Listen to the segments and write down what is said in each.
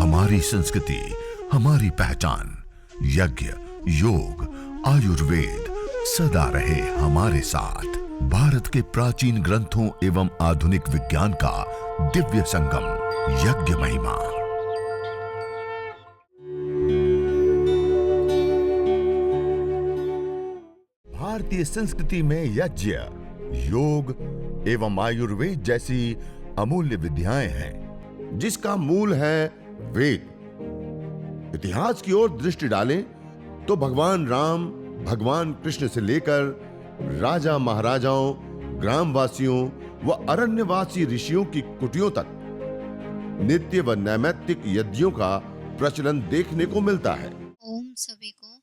हमारी संस्कृति, हमारी पहचान। यज्ञ, योग, आयुर्वेद सदा रहे हमारे साथ। भारत के प्राचीन ग्रंथों एवं आधुनिक विज्ञान का दिव्य संगम, यज्ञ महिमा। भारतीय संस्कृति में यज्ञ, योग एवं आयुर्वेद जैसी अमूल्य विद्याएं हैं, जिसका मूल है वेद। इतिहास की ओर दृष्टि डालें तो भगवान राम, भगवान कृष्ण से लेकर राजा महाराजाओं, ग्रामवासियों व अरण्यवासी ऋषियों की कुटियों तक नित्य व नैमित्तिक यज्ञों का प्रचलन देखने को मिलता है। ओम सभी को।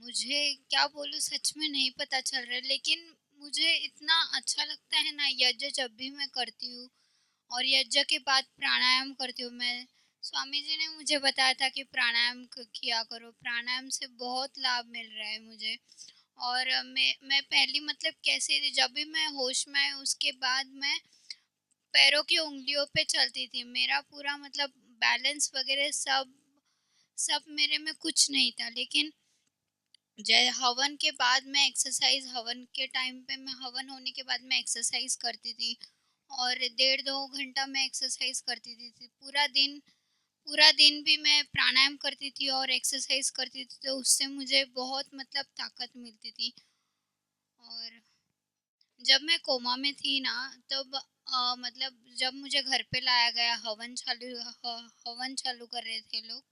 मुझे क्या बोलूं, सच में नहीं पता चल रहा है, लेकिन मुझे इतना अच्छा लगता है ना यज्ञ जब भी मैं करती हूँ। और यज्ञ के बाद प्राणायाम करती हूँ मैं। स्वामी जी ने मुझे बताया था कि प्राणायाम किया करो, प्राणायाम से बहुत लाभ मिल रहा है मुझे। और मैं पहली मतलब कैसे थी, जब भी मैं होश में आई उसके बाद मैं पैरों की उंगलियों पे चलती थी। मेरा पूरा मतलब बैलेंस वगैरह सब सब मेरे में कुछ नहीं था। लेकिन जय हवन के बाद मैं एक्सरसाइज, हवन के टाइम पे मैं हवन होने के बाद मैं एक्सरसाइज करती थी। और 1.5-2 घंटा मैं एक्सरसाइज करती थी। पूरा दिन भी मैं प्राणायाम करती थी और एक्सरसाइज करती थी, तो उससे मुझे बहुत मतलब ताकत मिलती थी। और जब मैं कोमा में थी ना, तब मतलब जब मुझे घर पे लाया गया, हवन चालू कर रहे थे लोग,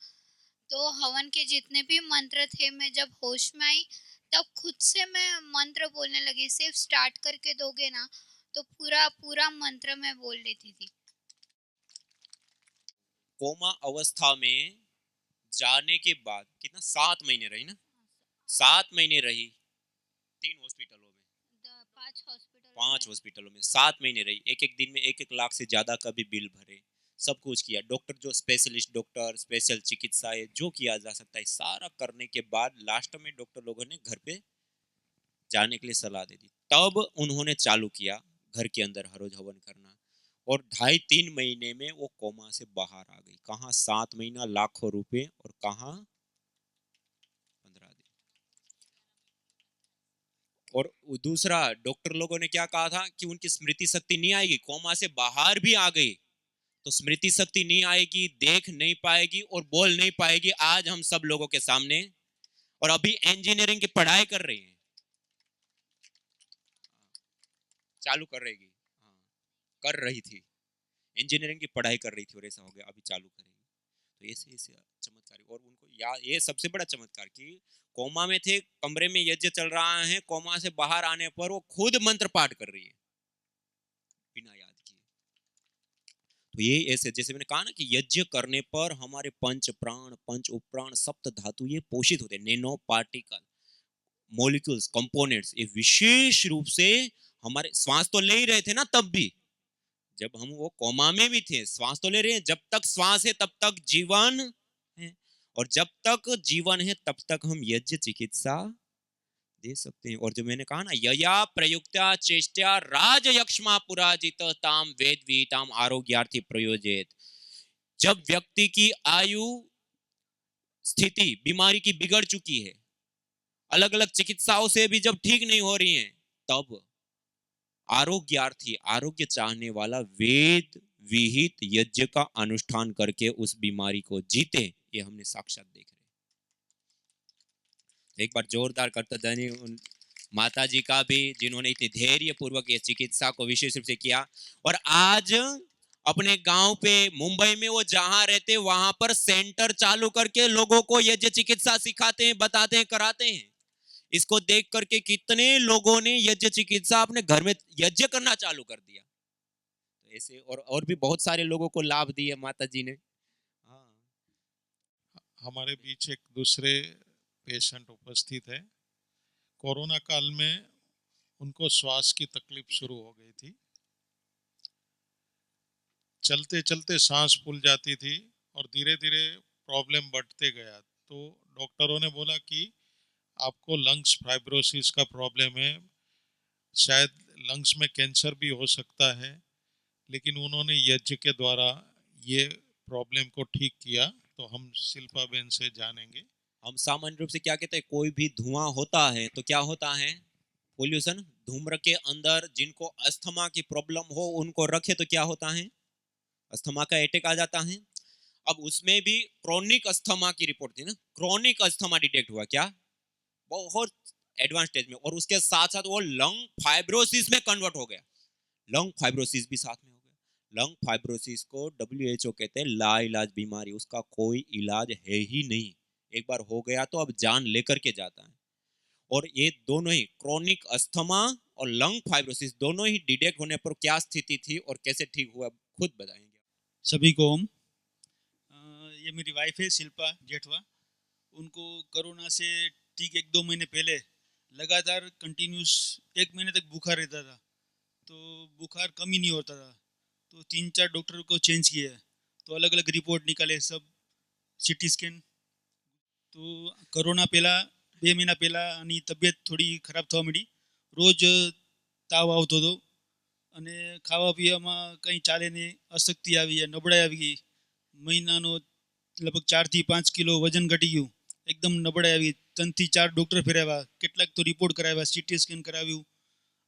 तो हवन के जितने भी मंत्र थे, मैं जब होश में आई तब खुद से मैं मंत्र बोलने लगी। सिर्फ स्टार्ट करके दोगे ना तो पूरा पूरा मंत्र मैं बोल लेती थी। कोमा अवस्था में जाने के बाद कितना 7 महीने रही ना, 7 महीने रही 3 हॉस्पिटलों में, 5 हॉस्पिटलों में 7 महीने रही। एक एक दिन में 1-1 लाख से ज्यादा का भी बिल भरे, सब कुछ किया। डॉक्टर जो स्पेशलिस्ट डॉक्टर, स्पेशल चिकित्सा है जो किया जा सकता है सारा करने के बाद लास्ट में डॉक्टर लोगों ने घर पे जाने के लिए सलाह दे दी। तब उन्होंने चालू किया घर के अंदर हर रोज हवन करना। और 2.5-3 महीने में वो कोमा से बाहर आ गई। कहाँ 7 महीना, लाखों रुपए, और कहाँ 15 दिन। और दूसरा, डॉक्टर लोगों ने क्या कहा था कि उनकी स्मृति शक्ति नहीं आएगी। कोमा से बाहर भी आ गई तो स्मृति शक्ति नहीं आएगी, देख नहीं पाएगी और बोल नहीं पाएगी। आज हम सब लोगों के सामने, और अभी इंजीनियरिंग की पढ़ाई कर रही है, चालू कर रहेगी, हाँ, कर रही थी, इंजीनियरिंग की पढ़ाई कर रही थी और ऐसा हो गया, अभी चालू करेगी। तो ऐसे ऐसे चमत्कार। और उनको ये सबसे बड़ा चमत्कार कि कोमा में थे, कमरे में यज्ञ चल रहा है, कोमा से बाहर आने पर वो खुद मंत्र पाठ कर रही है बिना याद किए। तो ये ऐसे, जैसे मैंने कहा ना कि यज्ञ करने पर हमारे पंच प्राण, पंच उपप्राण, सप्त धातु ये पोषित होते हैं। नैनो पार्टिकल, मॉलिक्यूल्स, कंपोनेंट्स, ये विशेष रूप से हमारे, श्वास तो ले ही रहे थे ना तब भी, जब हम वो कोमा में भी थे, श्वास तो ले रहे हैं। जब तक श्वास है तब तक जीवन है, और जब तक जीवन है तब तक हम यज्ञ चिकित्सा दे सकते हैं। और जो मैंने कहा ना, यया प्रयुक्त्या चेष्टा राज यक्ष्मा पुराजित ताम वेद विहिताम आरोग्यार्थी प्रयोजित। जब व्यक्ति की आयु, स्थिति बीमारी की बिगड़ चुकी है, अलग अलग चिकित्साओं से भी जब ठीक नहीं हो रही है, तब आरोग्यार्थी, आरोग्य चाहने वाला, वेद विहित यज्ञ का अनुष्ठान करके उस बीमारी को जीते, ये हमने साक्षात देख रहे। एक बार जोरदार करतध्वनि उन माता जी का भी, जिन्होंने इतने धैर्य पूर्वक ये चिकित्सा को विशेष रूप से किया। और आज अपने गांव पे, मुंबई में वो जहां रहते वहां पर सेंटर चालू करके लोगों को यज्ञ चिकित्सा सिखाते हैं, बताते हैं, कराते हैं। इसको देख करके कितने लोगों ने यज्ञ चिकित्सा अपने घर में यज्ञ करना चालू कर दिया। तो ऐसे और भी बहुत सारे लोगों को लाभ दिए माता जी ने। हाँ, हमारे बीच एक दूसरे पेशेंट उपस्थित है। कोरोना काल में उनको श्वास की तकलीफ शुरू हो गई थी। चलते चलते सांस फूल जाती थी और धीरे धीरे प्रॉब्लम बढ़ते गया। तो डॉक्टरों ने बोला कि आपको लंग्स फाइब्रोसिस का प्रॉब्लम है, शायद लंग्स में कैंसर भी हो सकता है। लेकिन उन्होंने यज्ञ के द्वारा ये प्रॉब्लम को ठीक किया, तो हम शिल्पा बेन से जानेंगे। हम सामान्य रूप से क्या कहते हैं, कोई भी धुआं होता है तो क्या होता है, पोल्यूशन। धूम्र के अंदर जिनको अस्थमा की प्रॉब्लम हो उनको रखे तो क्या होता है, अस्थमा का अटैक आ जाता है। अब उसमें भी क्रोनिक अस्थमा की रिपोर्ट थी ना, क्रोनिक अस्थमा डिटेक्ट हुआ क्या, बहुत एडवांस स्टेज में, और उसके साथ साथ वो लंग फाइब्रोसिस में कन्वर्ट हो गया, लंग फाइब्रोसिस भी साथ में हो गया। लंग फाइब्रोसिस को WHO कहते हैं लाइलाज बीमारी, उसका कोई इलाज है ही नहीं, एक बार हो गया तो अब जान लेकर के जाता है। और ये दोनों ही क्रोनिक अस्थमा और लंग फाइब्रोसिस दोनों ही डिटेक्ट होने पर क्या स्थिति थी और कैसे ठीक हुआ, खुद बताएंगे। सभी को ओम। ये मेरी वाइफ है शिल्पा जेठवा। उनको कोरोना से ठीक 1-2 महीने पहले लगातार कंटिन्यूस 1 महीने तक बुखार रहता था, तो बुखार कम ही नहीं होता था। तो 3-4 डॉक्टर को चेंज किए, तो अलग अलग रिपोर्ट निकाले, सब CT स्केन। तो कोरोना પહેલા 2 મહિના પહેલા આની તબિયત થોડી ખરાબ થવા માંડી, રોજ તાવ આવતો હતો અને ખાવા પીવામાં કંઈ ચાલે નહીં, અશક્તિ આવી, નબળાઈ આવી ગઈ। મહિનાનો લગભગ 4 થી 5 કિલો વજન ઘટી ગયું, એકદમ નબળાઈ આવી। 3 થી 4 ડૉક્ટર ફેરવ્યા, કેટલાક તો રિપોર્ટ કરાવ્યા, CT સ્કેન કરાવ્યું,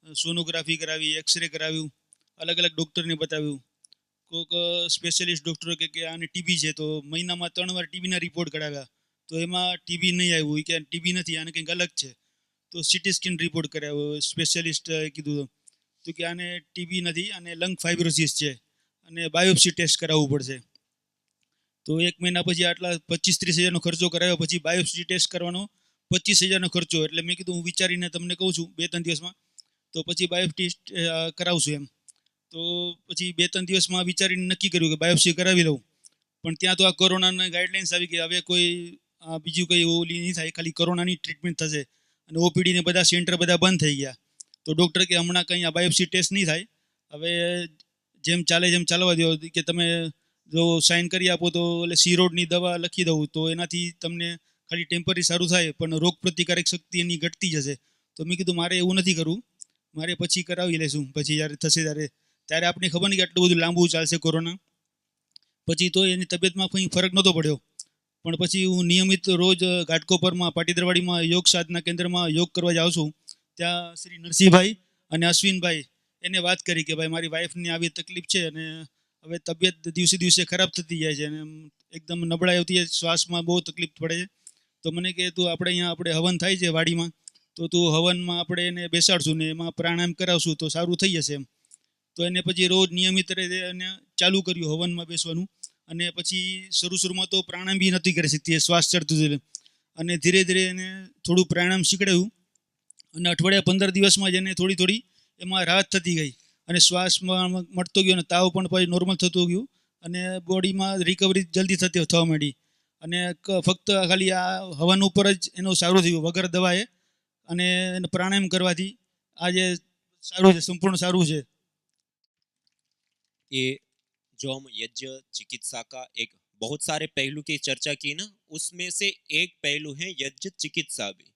સોનોગ્રાફી કરાવી, એક્સરે કરાવ્યું, अलग अलग डॉक्टरને બતાવ્યું। કોઈક સ્પેશિયલિસ્ટ ડૉક્ટરો કે આને TB છે, તો મહિનામાં 3 વાર TBના રિપોર્ટ કરાવ્યા, તો એમાં TB નહીં આવ્યું, કે TB નથી, આને કંઈક અલગ છે। તો CT સ્કેન રિપોર્ટ કરાવ્યો, સ્પેશિયલિસ્ટ કીધું તો કે આને TB નથી, આને લંગ ફાઇબ્રોસિસ છે અને બાયોપ્સી ટેસ્ટ કરાવવું પડશે। તો 1 મહિના પછી આટલા 25-30 હજારનો ખર્ચો કરાવ્યો, પછી બાયોપ્સી ટેસ્ટ કરવાનો 25 હજારનો ખર્ચો। એટલે મેં કીધું હું વિચારીને તમને કહું છું 2-3 દિવસમાં, તો પછી બાયોપ્સી કરાવશું એમ। તો પછી 2-3 દિવસમાં વિચારીને નક્કી કર્યું કે બાયોપ્સી કરાવી લઉં। પણ ત્યાં તો આ કોરોનાના ગાઈડલાઇન્સ આવી ગઈ, હવે કોઈ બીજું કંઈ ઓલી નહીં થાય, ખાલી કોરોનાની ટ્રીટમેન્ટ થશે અને OPDને બધા સેન્ટર બધા બંધ થઈ ગયા। તો ડૉક્ટર કે હમણાં કંઈ આ બાયોપ્સી ટેસ્ટ નહીં થાય, હવે જેમ ચાલે જેમ ચાલવા દો, કે તમે જો સાઇન કરી આપો તો એટલે સિરોડની દવા લખી દઉં, તો એનાથી તમને ખાલી ટેમ્પરરી સારું થાય, પણ રોગ પ્રતિકારક શક્તિ એની ઘટતી જશે। તો મેં કીધું મારે એવું નથી કરવું, મારે પછી કરાવી લેશું, પછી જ્યારે થશે ત્યારે આપણે ખબર નહીં કે આટલું બધું લાંબુ ચાલશે કોરોના। પછી તો એની તબિયતમાં કંઈ ફરક નહોતો પડ્યો, પણ પછી હું નિયમિત રોજ ઘાટકોપરમાં પાટીદરવાડીમાં યોગ સાધના કેન્દ્રમાં યોગ કરવા જાઉં છું। ત્યાં શ્રી નરસિંહભાઈ અને અશ્વિનભાઈ એને વાત કરી કે ભાઈ મારી વાઈફની આવી તકલીફ છે અને હવે તબિયત દિવસે દિવસે ખરાબ થતી જાય છે અને એકદમ નબળાઈ આવતી જાય, શ્વાસમાં બહુ તકલીફ પડે છે। તો મને કહે તું આપણે અહીંયા આપણે હવન થાય છે વાડીમાં, તો તું હવનમાં આપણે એને બેસાડશું ને એમાં પ્રાણાયામ કરાવશું તો સારું થઈ જશે એમ। તો એને પછી રોજ નિયમિત રીતે એને ચાલુ કર્યું હવનમાં બેસવાનું, અને પછી શરૂમાં તો પ્રાણાયામ બી નથી કરી શકતી, શ્વાસ ચડતું હતું, અને ધીરે ધીરે એને થોડું પ્રાણાયામ શીખડાયું, અને અઠવાડિયા 15 દિવસમાં જ એને થોડી થોડી એમાં રાહત થતી ગઈ, અને શ્વાસમાં મળતો ગયો, અને તાવ પણ પછી નોર્મલ થતું ગયું, અને બોડીમાં રિકવરી જલ્દી થવા માંડી। અને ફક્ત ખાલી આ હવન ઉપર જ એનું સારું થયું વગર દવાએ, અને એને પ્રાણાયામ કરવાથી આજે સારું છે, સંપૂર્ણ સારું છે। ये जो हम यज्ञ चिकित्सा का एक बहुत सारे पहलू की चर्चा की ना, उसमें से एक पहलू है यज्ञ चिकित्सा भी,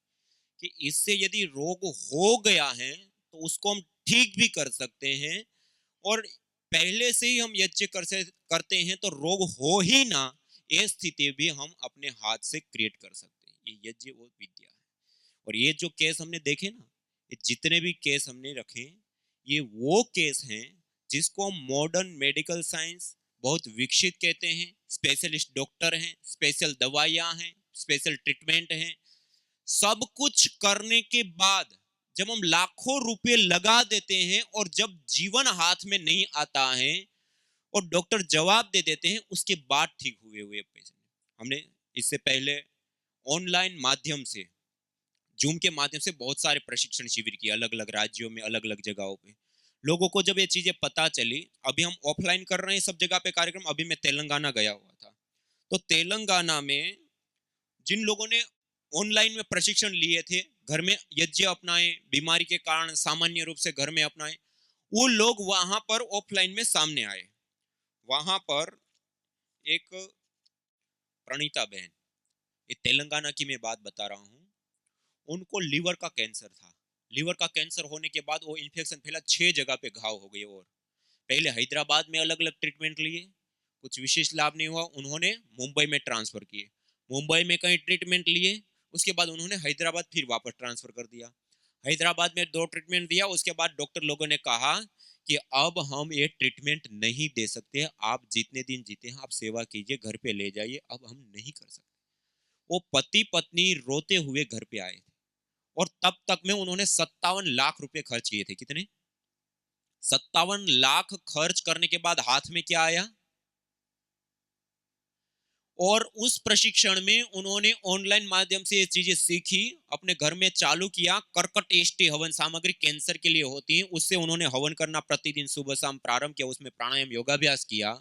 कि इससे यदि रोग हो गया है तो उसको हम ठीक भी कर सकते हैं, और पहले से ही हम यज्ञ करते हैं तो रोग हो ही ना, ये स्थिति भी हम अपने हाथ से क्रिएट कर सकते हैं। ये यज्ञ वो विद्या है। और ये जो केस हमने देखे ना, ये जितने भी केस हमने रखे, ये वो केस हैं जिसको हम मॉडर्न मेडिकल साइंस बहुत विकसित कहते हैं। स्पेशलिस्ट डॉक्टर हैं, स्पेशल दवाइयां हैं, स्पेशल ट्रीटमेंट हैं, सब कुछ करने के बाद जब हम लाखों रुपए लगा देते हैं और जब जीवन हाथ में नहीं आता है और डॉक्टर जवाब दे देते हैं, उसके बाद ठीक हुए पेशेंट। हमने इससे पहले ऑनलाइन माध्यम से, जूम के माध्यम से बहुत सारे प्रशिक्षण शिविर किए अलग अलग राज्यों में, अलग अलग जगहों पे। लोगों को जब ये चीजें पता चली, अभी हम ऑफलाइन कर रहे हैं सब जगह पे कार्यक्रम, अभी मैं तेलंगाना गया हुआ था, तो तेलंगाना में जिन लोगों ने ऑनलाइन में प्रशिक्षण लिए थे, घर में यज्ञ अपनाए, बीमारी के कारण सामान्य रूप से घर में अपनाए, वो लोग वहां पर ऑफलाइन में सामने आए। वहां पर एक प्रणीता बहन, ये तेलंगाना की मैं बात बता रहा हूं, उनको लीवर का कैंसर था। लीवर का कैंसर होने के बाद वो इन्फेक्शन फैला, 6 जगह पे घाव हो गए, और पहले हैदराबाद में अलग अलग ट्रीटमेंट लिए, कुछ विशेष लाभ नहीं हुआ, उन्होंने मुंबई में ट्रांसफर किए, मुंबई में कहीं ट्रीटमेंट लिए, उसके बाद उन्होंने हैदराबाद फिर वापस ट्रांसफर कर दिया। हैदराबाद में 2 ट्रीटमेंट दिया, उसके बाद डॉक्टर लोगों ने कहा कि अब हम ये ट्रीटमेंट नहीं दे सकते, आप जितने दिन जीते हैं आप सेवा कीजिए, घर पे ले जाइए, अब हम नहीं कर सकते। वो पति पत्नी रोते हुए घर पे आए थे और तब तक में उन्होंने 57 लाख रुपए खर्च किए थे। कितने? 57 लाख खर्च करने के बाद हाथ में क्या आया? और उस प्रशिक्षण में उन्होंने ऑनलाइन माध्यम से ये चीजें सीखी, अपने घर में चालू किया। कर्कट एष्टि हवन सामग्री कैंसर के लिए होती है, उससे उन्होंने हवन करना प्रतिदिन सुबह शाम प्रारंभ किया, उसमें प्राणायाम योगाभ्यास किया।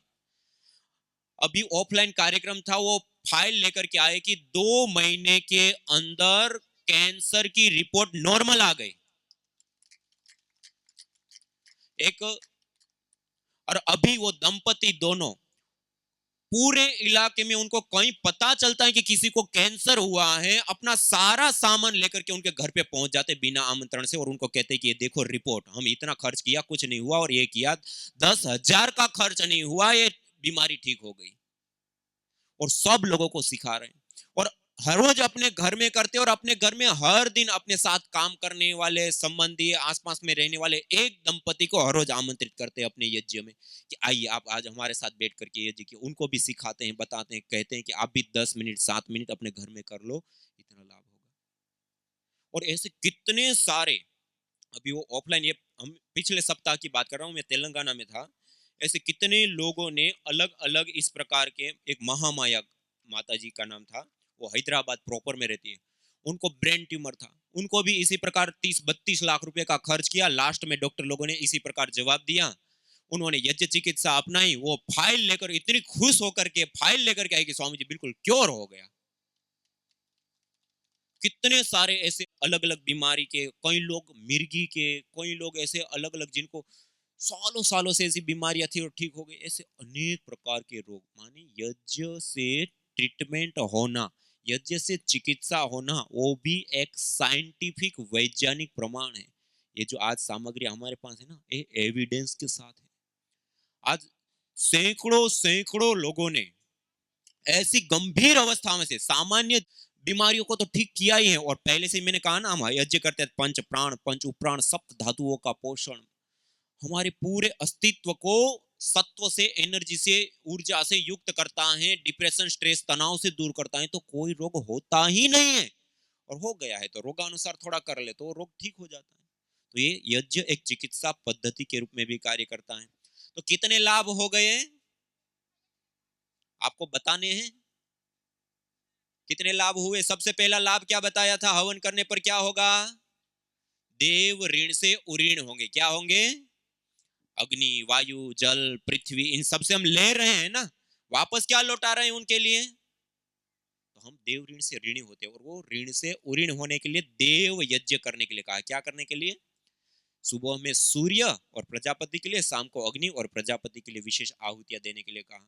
अभी ऑफलाइन कार्यक्रम था, वो फाइल लेकर के आए कि 2 महीने के अंदर कैंसर की रिपोर्ट नॉर्मल आ गई। एक और अभी वो दंपति दोनों पूरे इलाके में उनको कहीं पता चलता है कि किसी को कैंसर हुआ है, अपना सारा सामान लेकर के उनके घर पे पहुंच जाते बिना आमंत्रण से और उनको कहते कि ये देखो रिपोर्ट, हम इतना खर्च किया कुछ नहीं हुआ, और ये किया 10,000 का खर्च नहीं हुआ, ये बीमारी ठीक हो गई। और सब लोगों को सिखा रहे हैं और हर रोज अपने घर में करते, और अपने घर में हर दिन अपने साथ काम करने वाले संबंधी आसपास में रहने वाले एक दंपति को हर रोज आमंत्रित करते हैं अपने यज्ञ में कि आइए आप आज हमारे साथ बैठ करके यज्ञ की। उनको भी सिखाते हैं, बताते हैं, कहते हैं कि आप भी 10 मिनट 7 मिनट अपने घर में कर लो, इतना लाभ होगा। और ऐसे कितने सारे, अभी वो ऑफलाइन, ये हम पिछले सप्ताह की बात कर रहा हूँ, मैं तेलंगाना में था, ऐसे कितने लोगों ने अलग अलग इस प्रकार के, एक महामाया माता जी का नाम था, वो हैदराबाद प्रॉपर में रहती है, उनको ब्रेन ट्यूमर था, उनको भी इसी प्रकार 30-32 लाख रुपए का खर्च किया। लास्ट में डॉक्टर लोगों ने इसी प्रकार जवाब दिया, उन्होंने यज्ञ चिकित्सा अपनाई, वो फाइल लेकर इतनी खुश होकर के फाइल लेकर के आई कि स्वामी जी बिल्कुल क्योर हो गया। कितने सारे ऐसे अलग अलग बीमारी के, कई लोग मिर्गी के, कई लोग ऐसे अलग अलग जिनको सालों सालों से ऐसी बीमारियां थी और ठीक हो गई। ऐसे अनेक प्रकार के रोग, माने यज्ञ से ट्रीटमेंट होना, यज्ञ से चिकित्सा होना, वो भी एक साइंटिफिक वैज्ञानिक प्रमाण है। ये जो आज सामग्री हमारे पास है ना, ये एविडेंस के साथ है। आज सैकड़ों सैकड़ों लोगों ने ऐसी गंभीर अवस्था में से सामान्य बीमारियों को तो ठीक किया ही है, और पहले से मैंने कहा ना, हम यज्ञ करते हैं, पंच प्राण पंच उपप्राण सप्त धातुओं का पोषण हमारे पूरे अस्तित्व को सत्व से, एनर्जी से, ऊर्जा से युक्त करता है, डिप्रेशन स्ट्रेस तनाव से दूर करता है, तो कोई रोग होता ही नहीं है। और हो गया है तो रोगानुसार थोड़ा कर ले तो रोग ठीक हो जाता है। तो ये यज्ञ एक चिकित्सा पद्धति के रूप में भी कार्य करता है। तो कितने लाभ हो गए आपको बताने हैं, कितने लाभ हुए। सबसे पहला लाभ क्या बताया था, हवन करने पर क्या होगा, देव ऋण से उऋण होंगे। क्या होंगे, अग्नि, वायु, जल, पृथ्वी, इन सबसे हम ले रहे हैं ना, वापस क्या लौटा रहे हैं उनके लिए, तो हम देव ऋण से ऋणी होते हैं। और वो ऋण से उऋण होने के लिए देव यज्ञ करने के लिए कहा। क्या करने के लिए, सुबह में सूर्य और प्रजापति के लिए, शाम को अग्नि और प्रजापति के लिए विशेष आहुतियां देने के लिए कहा।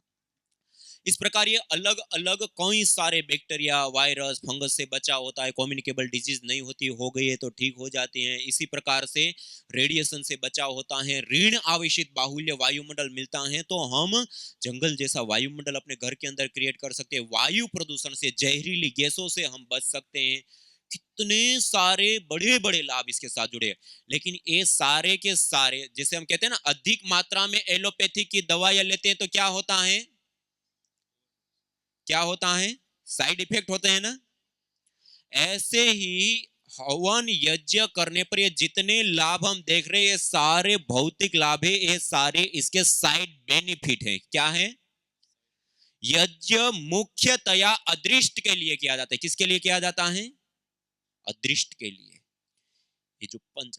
इस प्रकार ये अलग अलग कई सारे बैक्टीरिया, वायरस, फंगस से बचा होता है, कम्युनिकेबल डिजीज नहीं होती, हो गई है तो ठीक हो जाती हैं। इसी प्रकार से रेडिएशन से बचाव होता है, ऋण आवेशित बाहुल्य वायुमंडल मिलता है, तो हम जंगल जैसा वायुमंडल अपने घर के अंदर क्रिएट कर सकते हैं। वायु प्रदूषण से, जहरीली गैसों से हम बच सकते हैं। कितने सारे बड़े बड़े लाभ इसके साथ जुड़े हैं। लेकिन ये सारे के सारे, जैसे हम कहते हैं ना, अधिक मात्रा में एलोपैथी की दवाइयां लेते हैं तो क्या होता है, क्या होता है, साइड इफेक्ट होते हैं ना। ऐसे ही हवन यज्ञ करने पर ये जितने लाभ हम देख रहे हैं, ये सारे भौतिक लाभ है, ये सारे इसके साइड बेनिफिट है। क्या है, यज्ञ मुख्यतया अदृष्ट के लिए किया जाता है। किसके लिए किया जाता है, अदृष्ट के लिए। ये जो पंच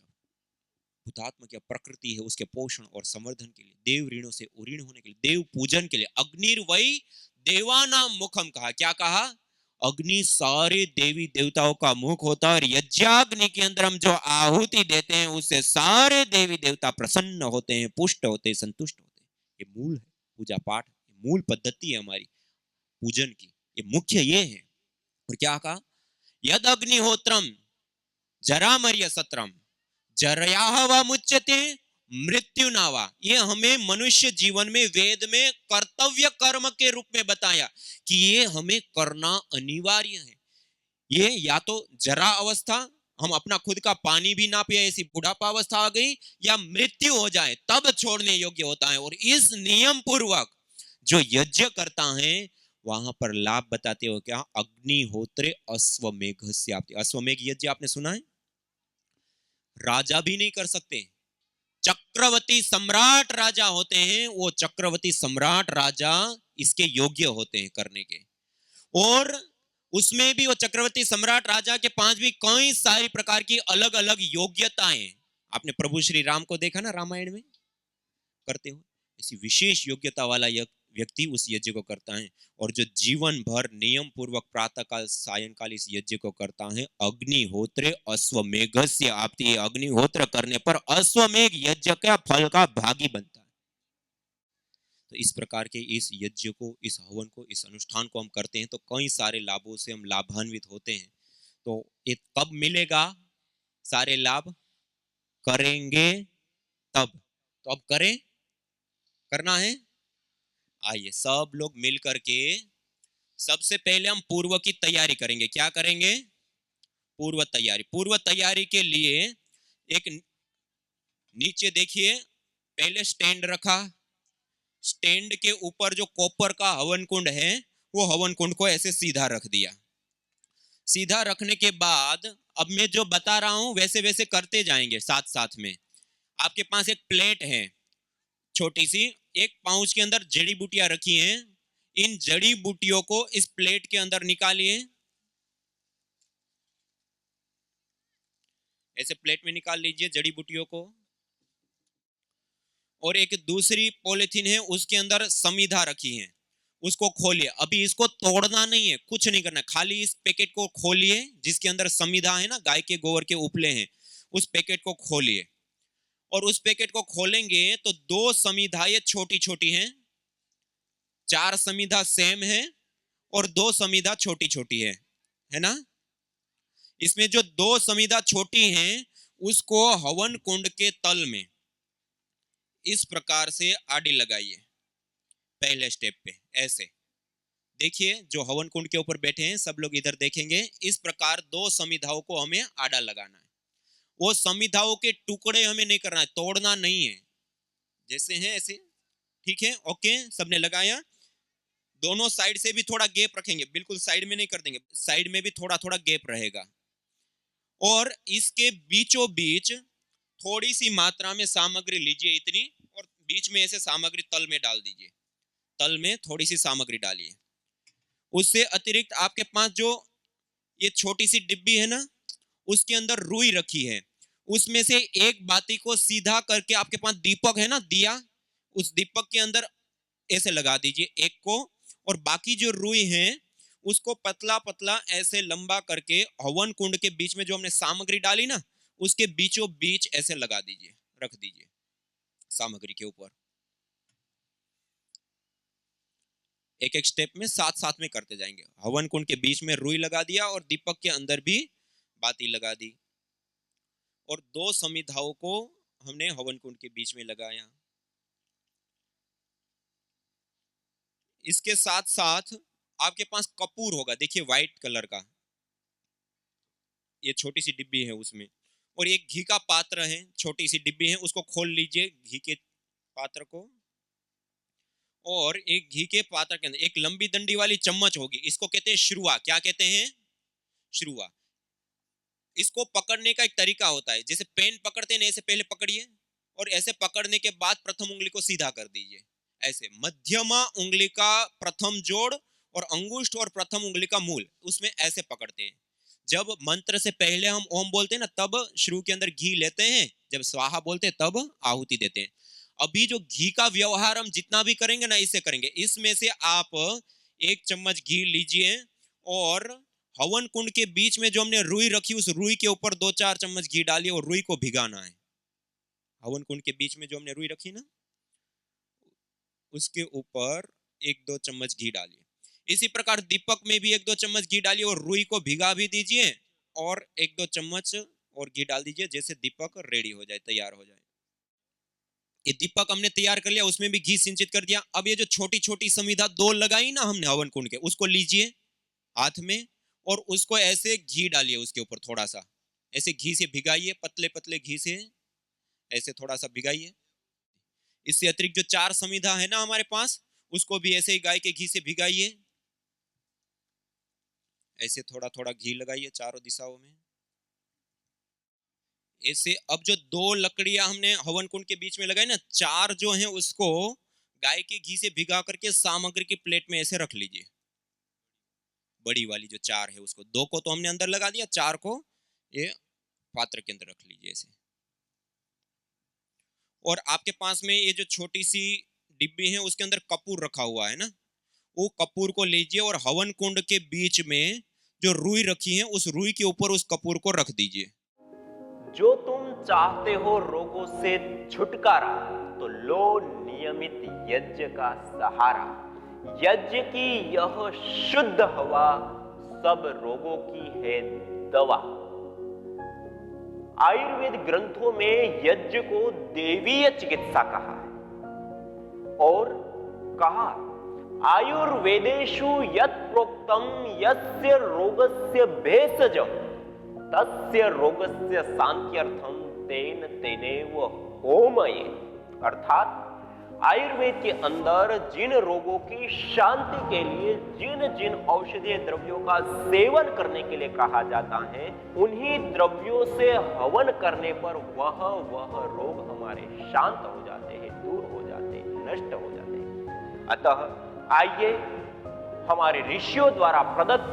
भूतात्मक या प्रकृति है, उसके पोषण और संवर्धन के लिए, देव ऋणों से उऋण होने के लिए, देव पूजन के लिए। अग्निर्वै देवानाम मुखम कहा। क्या कहा, अग्नि सारे देवी देवताओं का मुख होता है, और यज्ञाग्नि के अंदर हम जो आहुति देते हैं उससे सारे देवी देवता प्रसन्न होते हैं, पुष्ट होते हैं, संतुष्ट होते हैं। ये मूल है पूजा पाठ, मूल पद्धति है हमारी पूजन की, ये मुख्य ये है। और क्या कहा, यद अग्निहोत्रम जरामर्य सत्रम जरयाह व मुच्यते मृत्यु नावा, ये हमें मनुष्य जीवन में वेद में कर्तव्य कर्म के रूप में बताया कि ये हमें करना अनिवार्य है। ये या तो जरा अवस्था, हम अपना खुद का पानी भी ना पिए ऐसी बुढ़ापा अवस्था आ गई, या मृत्यु हो जाए तब छोड़ने योग्य होता है। और इस नियम पूर्वक जो यज्ञ करता है वहां पर लाभ बताते हो क्या, अग्निहोत्रे अश्वमेघस्याप्ति। अश्वमेघ यज्ञ आपने सुना है? राजा भी नहीं कर सकते, चक्रवर्ती सम्राट राजा होते हैं, वो चक्रवर्ती सम्राट राजा इसके योग्य होते हैं करने के। और उसमें भी वो चक्रवर्ती सम्राट राजा के पास भी कई सारी प्रकार की अलग अलग योग्यताएं। आपने प्रभु श्री राम को देखा ना रामायण में करते हो, ऐसी विशेष योग्यता वाला व्यक्ति उस यज्ञ को करता है। और जो जीवन भर नियम पूर्वक प्रातः काल सायंकाल इस यज्ञ को करता है, अग्निहोत्रे अश्वमेघस्य आपती, अग्निहोत्र करने पर अश्वमेघ यज्ञ का फल का भागी बनता है। तो इस प्रकार के इस यज्ञ को, इस हवन को, इस अनुष्ठान को हम करते हैं तो कई सारे लाभों से हम लाभान्वित होते हैं। तो ये कब मिलेगा सारे लाभ? करेंगे तब। तो अब करें, करना है। आइए सब लोग मिल करके सबसे पहले हम पूर्व की तैयारी करेंगे। क्या करेंगे? पूर्व तैयारी। पूर्व तैयारी के लिए एक नीचे देखिए, पहले स्टैंड रखा, स्टैंड के ऊपर जो कॉपर का हवन कुंड है वो हवन कुंड को ऐसे सीधा रख दिया। सीधा रखने के बाद अब मैं जो बता रहा हूं वैसे वैसे करते जाएंगे साथ साथ में। आपके पास एक प्लेट है छोटी सी, एक पाउच के अंदर जड़ी बूटियां रखी हैं। इन जड़ी बूटियों को इस प्लेट के अंदर निकालिए, ऐसे प्लेट में निकाल लीजिए जड़ी बूटियों को। और एक दूसरी पॉलिथीन है, उसके अंदर समिधा रखी है, उसको खोलिए। अभी इसको तोड़ना नहीं है, कुछ नहीं करना, खाली इस पैकेट को खोलिए जिसके अंदर समिधा है ना, गाय के गोबर के उपले हैं, उस पैकेट को खोलिए। और उस पैकेट को खोलेंगे तो 2 समिधाएं छोटी छोटी हैं, 4 समिधा सेम है और 2 समिधा छोटी छोटी है ना। इसमें जो 2 समिधा छोटी हैं उसको हवन कुंड के तल में इस प्रकार से आड़ी लगाइए। पहले स्टेप पे ऐसे देखिए, जो हवन कुंड के ऊपर बैठे हैं सब लोग इधर देखेंगे। इस प्रकार 2 समिधाओं को हमें आड़ा लगाना है। वो समिधाओं के टुकड़े हमें नहीं करना है, तोड़ना नहीं है, जैसे हैं ऐसे, ठीक है? ओके, सबने लगाया। दोनों साइड से भी थोड़ा गैप रखेंगे, बिल्कुल साइड में नहीं कर देंगे, साइड में भी थोड़ा थोड़ा गैप रहेगा। और इसके बीचों बीच थोड़ी सी मात्रा में सामग्री लीजिए इतनी, और बीच में ऐसे सामग्री तल में डाल दीजिए, तल में थोड़ी सी सामग्री डालिए। उससे अतिरिक्त आपके पास जो ये छोटी सी डिब्बी है ना, उसके अंदर रुई रखी है, उसमें से एक बाती को सीधा करके, आपके पास दीपक है ना, दिया, उस दीपक के अंदर ऐसे लगा दीजिए एक को, और बाकी जो रुई है उसको पतला पतला ऐसे लंबा करके हवन कुंड के बीच में जो हमने सामग्री डाली ना, उसके बीचों बीच ऐसे लगा दीजिए, रख दीजिए सामग्री के ऊपर। एक एक स्टेप में साथ साथ में करते जाएंगे। हवन कुंड के बीच में रुई लगा दिया और दीपक के अंदर भी बाती लगा दी, और 2 समिधाओं को हमने हवन कुंड के बीच में लगाया। इसके साथ साथ आपके पास कपूर होगा, देखिए व्हाइट कलर का, ये छोटी सी डिब्बी है उसमें, और एक घी का पात्र है, छोटी सी डिब्बी है, उसको खोल लीजिए घी के पात्र को। और एक घी के पात्र के अंदर एक लंबी डंडी वाली चम्मच होगी, इसको कहते हैं श्रुआ। क्या कहते हैं? श्रुआ। इसको पकड़ने का एक तरीका होता है, जैसे पेन पकड़ते हैं ऐसे पहले पकड़िए, और ऐसे पकड़ने के बाद प्रथम उंगली को सीधा कर दीजिए, ऐसे मध्यमा उंगली का प्रथम जोड़ और अंगुष्ठ और प्रथम उंगली का मूल, उसमें ऐसे पकड़ते हैं। जब मंत्र से पहले हम ओम बोलते हैं ना, तब श्रु के अंदर घी लेते हैं, जब स्वाहा बोलते हैं तब आहुति देते हैं। अभी जो घी का व्यवहार हम जितना भी करेंगे ना, इससे करेंगे। इसमें से आप 1 चम्मच घी लीजिए, और हवन कुंड के बीच में जो हमने रुई रखी, उस रुई के ऊपर 2-4 चम्मच घी डालिए और रुई को भिगाना है। हवन कुंड के बीच में जो हमने रुई रखी ना, उसके ऊपर 1-2 चम्मच घी डालिए। इसी प्रकार दीपक में भी 1-2 चम्मच घी डालिए और रुई को भिगा भी दीजिए, और 1-2 चम्मच और घी डाल दीजिए, जैसे दीपक रेडी हो जाए, तैयार हो जाए। ये दीपक हमने तैयार कर लिया, उसमें भी घी सिंचित कर दिया। अब ये जो छोटी छोटी समिधा 2 लगाई ना हमने हवन कुंड के, उसको लीजिए हाथ में और उसको ऐसे घी डालिए उसके ऊपर, थोड़ा सा ऐसे घी से भिगाइए, पतले पतले घी से ऐसे थोड़ा सा भिगाइए। इससे अतिरिक्त जो 4 समिधा है ना हमारे पास, उसको भी ऐसे ही गाय के घी से भिगाइए। ऐसे थोड़ा थोड़ा घी लगाइए चारों दिशाओं में ऐसे। अब जो 2 लकड़ियां हमने हवन कुंड के बीच में लगाई ना, 4 जो हैं उसको गाय के घी से भिगा करके सामग्री की प्लेट में ऐसे रख लीजिए। बड़ी वाली जो 4 है उसको, 2 को तो हमने अंदर लगा दिया, 4 को ये पात्र के अंदर रख लीजिए ऐसे। और आपके पास में ये जो छोटी सी डिब्बी है उसके अंदर कपूर रखा हुआ है ना, वो कपूर को लीजिए और हवन कुंड के बीच में जो रुई रखी है उस रुई के ऊपर उस कपूर को रख दीजिए। जो तुम चाहते हो रोगों से छुटकारा, तो लो नियमित यज्ञ का सहारा। यज्ञ की यह शुद्ध हवा सब रोगों की है दवा। आयुर्वेद ग्रंथों में यज्ञ को देवीय चिकित्सा कहा है और कहा आयुर्वेदेषु यत् प्रोक्तम यस्य रोगस्य भेषजम तस्य रोगस्य शांत्यर्थम तेन तेनेव होमये। अर्थात आयुर्वेद के अंदर जिन रोगों की शांति के लिए जिन जिन औषधीय द्रव्यों का सेवन करने के लिए कहा जाता है, उन्हीं द्रव्यों से हवन करने पर वह रोग हमारे शांत हो जाते हैं, दूर हो जाते हैं, नष्ट हो जाते हैं। अतः आइए हमारे ऋषियों द्वारा प्रदत्त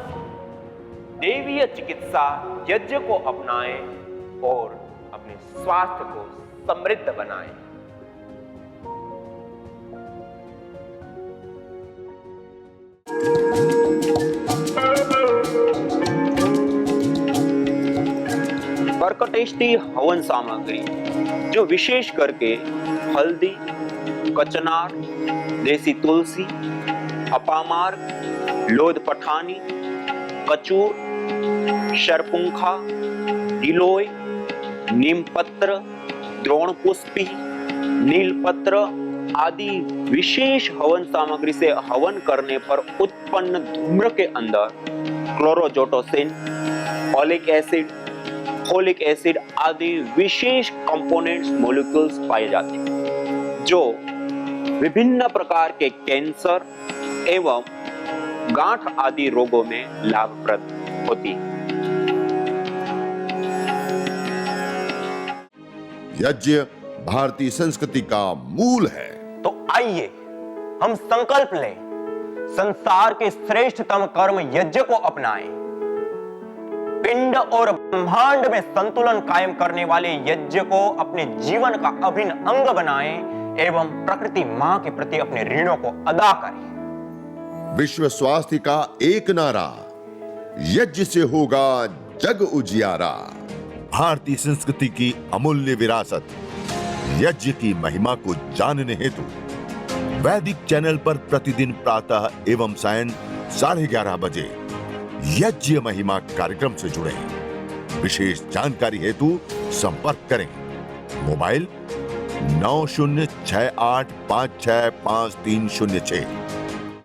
देवीय चिकित्सा यज्ञ को अपनाएं और अपने स्वास्थ्य को समृद्ध बनाएं। कर्कटेष्टि हवन सामग्री जो विशेष करके हल्दी, कचनार, देसी तुलसी, अपामार्क, लोध पठानी, कचूर, शरपुंखा, गिलोय, नीमपत्र, द्रोणपुष्पी, नीलपत्र आदि विशेष हवन सामग्री से हवन करने पर उत्पन्न धूम्र के अंदर क्लोरोजोटोसिन, ओलिक एसिड, फोलिक एसिड आदि विशेष कंपोनेंट्स मॉलिक्यूल्स पाए जाते हैं जो विभिन्न प्रकार के कैंसर एवं गांठ आदि रोगों में लाभप्रद होती है। यज्ञ भारतीय संस्कृति का मूल है। तो आइए हम संकल्प लें, संसार के श्रेष्ठतम कर्म यज्ञ को अपनाएं। पिंड और ब्रह्मांड में संतुलन कायम करने वाले यज्ञ को अपने जीवन का अभिन्न अंग बनाएं एवं प्रकृति मां के प्रति अपने ऋणों को अदा करें। विश्व स्वास्थ्य का एक नारा, यज्ञ से होगा जग उजियारा। भारतीय संस्कृति की अमूल्य विरासत यज्ञ की महिमा को जानने हेतु वैदिक चैनल पर प्रतिदिन प्रातः एवं सायं 11:30 बजे यज्ञ महिमा कार्यक्रम से जुड़े। विशेष जानकारी हेतु संपर्क करें। मोबाइल 9068565306।